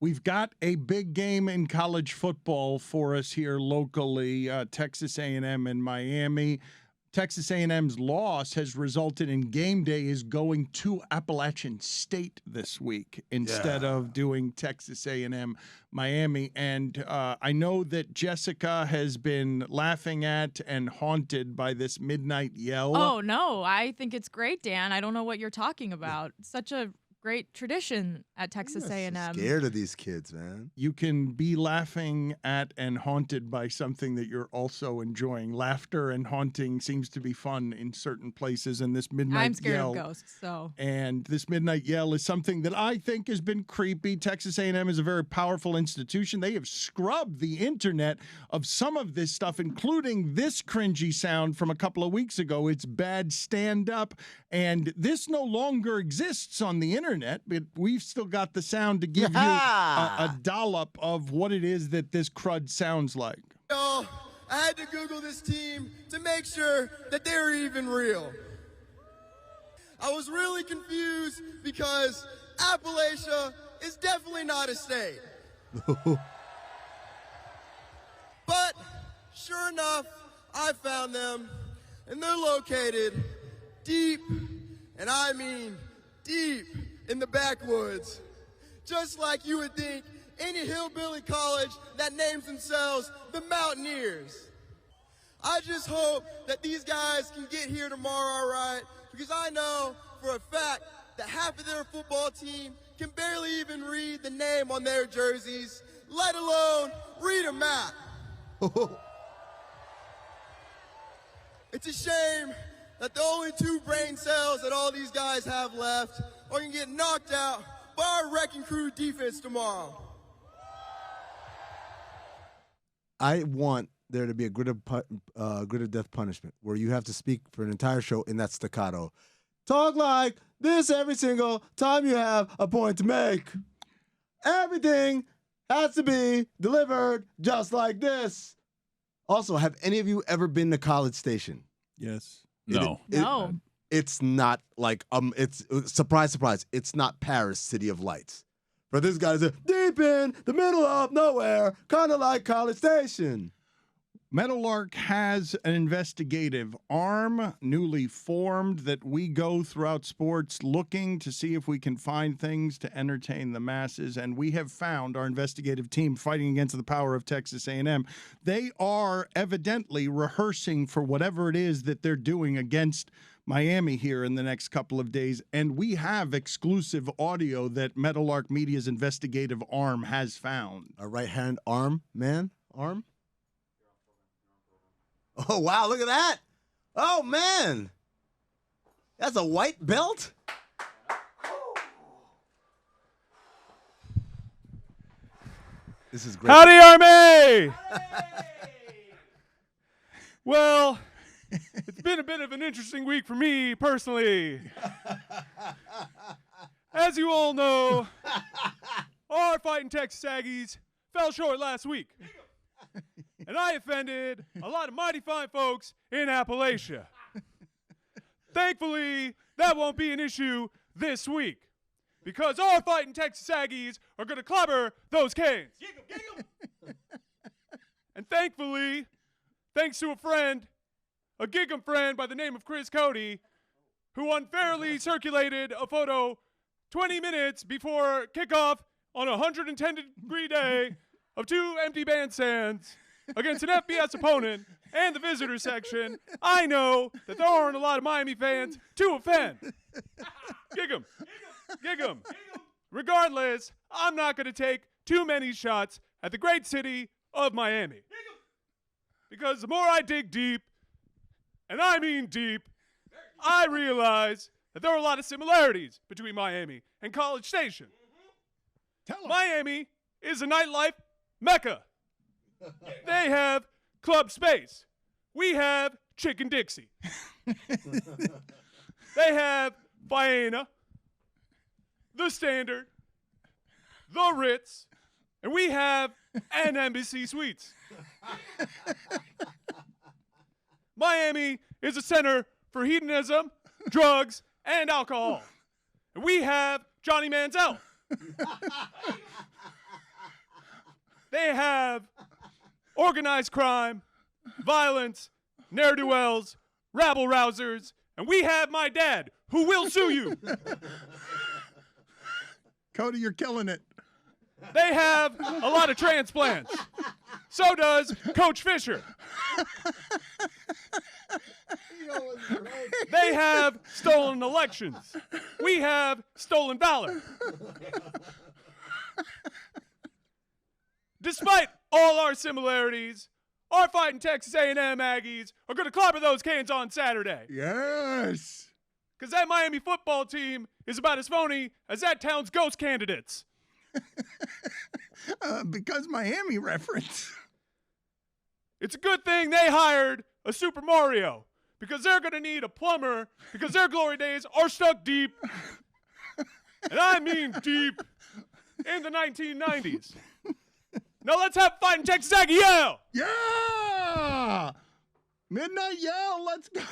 We've got a big game in college football for us here locally, Texas A&M and Miami. Texas A&M's loss has resulted in game day is going to Appalachian State this week instead of doing Texas A&M Miami. And I know that Jessica has been laughing at and haunted by this Midnight Yell. Oh, no. I think it's great, Dan. I don't know what you're talking about. Such a great tradition at Texas A&M. Scared of these kids, man. You can be laughing at and haunted by something that you're also enjoying. Laughter and haunting seems to be fun in certain places, and this Midnight Yell. I'm scared of ghosts, so. And this Midnight Yell is something that I think has been creepy. Texas A&M is a very powerful institution. They have scrubbed the internet of some of this stuff, including this cringy sound from a couple of weeks ago. It's bad stand-up, and this no longer exists on the internet. But we've still got the sound to give you a dollop of what it is that this crud sounds like. I had to Google this team to make sure that they were even real. I was really confused because Appalachia is definitely not a state. But sure enough, I found them, and they're located deep, and I mean deep, in the backwoods. Just like you would think any hillbilly college that names themselves the Mountaineers. I just hope that these guys can get here tomorrow all right, because I know for a fact that half of their football team can barely even read the name on their jerseys, let alone read a map. It's a shame that the only 2 brain cells that all these guys have left are going to get knocked out by our wrecking crew defense tomorrow. I want there to be a grid of death punishment where you have to speak for an entire show in that staccato. Talk like this every single time you have a point to make. Everything has to be delivered just like this. Also, have any of you ever been to College Station? Yes. No. It's not like it's surprise, surprise. It's not Paris, City of Lights. For this guy, it's deep in the middle of nowhere, kind of like College Station. Meadowlark has an investigative arm newly formed that we go throughout sports looking to see if we can find things to entertain the masses, and we have found our investigative team fighting against the power of Texas A&M. They are evidently rehearsing for whatever it is that they're doing against Miami here in the next couple of days, and we have exclusive audio that Meadowlark Media's investigative arm has found. A right-hand arm, man? Arm? Oh, wow, look at that. Oh, man. That's a white belt? This is great. Howdy, Army! Well, it's been a bit of an interesting week for me personally. As you all know, our fighting Texas Aggies fell short last week. And I offended a lot of mighty fine folks in Appalachia. Thankfully, that won't be an issue this week, because our fighting Texas Aggies are going to clobber those Canes. And thankfully, thanks to a Gig'em friend by the name of Chris Cody, who unfairly circulated a photo 20 minutes before kickoff on a 110-degree day of 2 empty bandstands against an FBS opponent and the visitor section, I know that there aren't a lot of Miami fans to offend. Gig'em. Regardless, I'm not going to take too many shots at the great city of Miami. Because the more I dig deep, and I mean deep, I realize that there are a lot of similarities between Miami and College Station. Miami is a nightlife mecca. They have Club Space. We have Chicken Dixie. They have Vienna, the Standard, the Ritz, and we have an Embassy Suites. Miami is a center for hedonism, drugs, and alcohol. And we have Johnny Manziel. They have organized crime, violence, ne'er-do-wells, rabble-rousers, and we have my dad, who will sue you. Cody, you're killing it. They have a lot of transplants. So does Coach Fisher. They have stolen elections. We have stolen valor. Despite all our similarities, our fighting Texas A&M Aggies are going to clobber those cans on Saturday. Yes. Because that Miami football team is about as phony as that town's ghost candidates. Because Miami reference. It's a good thing they hired a Super Mario, because they're going to need a plumber, because their glory days are stuck deep, and I mean deep, in the 1990s. Now let's have fighting Texas Aggie Yell! Yeah! Midnight Yell, let's go.